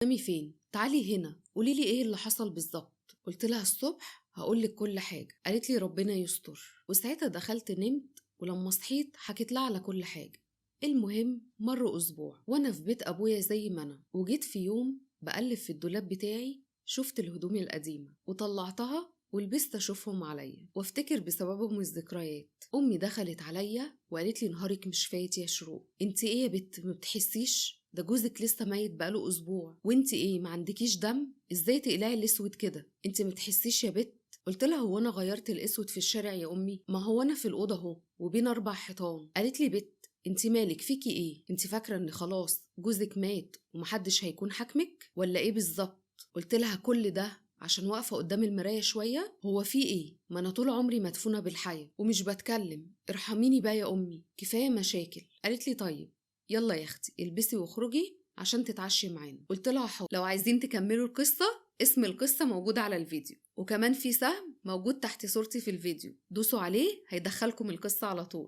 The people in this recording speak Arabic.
نامي فين؟ تعالي هنا قوليلي ايه اللي حصل بالظبط. قلت لها الصبح هقولك كل حاجة. قالت لي ربنا يستر. وساعتها دخلت نمت، ولما صحيت حكيت لها على كل حاجة. المهم مر أسبوع وأنا في بيت أبويا زي ما أنا، وجيت في يوم بقلب في الدولاب بتاعي شفت الهدوم القديمة وطلعتها ولبست أشوفهم عليا وافتكر بسببهم الذكريات. أمي دخلت عليا وقالت لي نهارك مش فايت يا شروق، انت ايه يا بت ما بتحسيش؟ ده جوزك لسه ميت بقاله أسبوع وانت ايه ما عندكيش دم؟ ازاي تقلعي الأسود كده؟ انت ما بتحسيش يا بت؟ قلت لها هو انا غيرت الأسود في الشارع يا أمي؟ ما هو انا في الأوضة اهو وبين 4 حيطان. قالت لي بت انت مالك فيكي ايه؟ انت فاكرة ان خلاص جوزك مات ومحدش هيكون حاكمك ولا ايه بالظبط؟ قلت لها كل ده عشان واقفة قدام المراية شوية؟ هو في ايه؟ ما انا طول عمري مدفونة بالحياة ومش بتكلم، ارحميني بقى يا امي كفاية مشاكل. قالت لي طيب يلا يا اختي البسي واخرجي عشان تتعشي معانا. قلت لها حاضر. لو عايزين تكملوا القصة اسم القصة موجود على الفيديو، وكمان في سهم موجود تحت صورتي في الفيديو، دوسوا عليه هيدخلكم القصة على طول.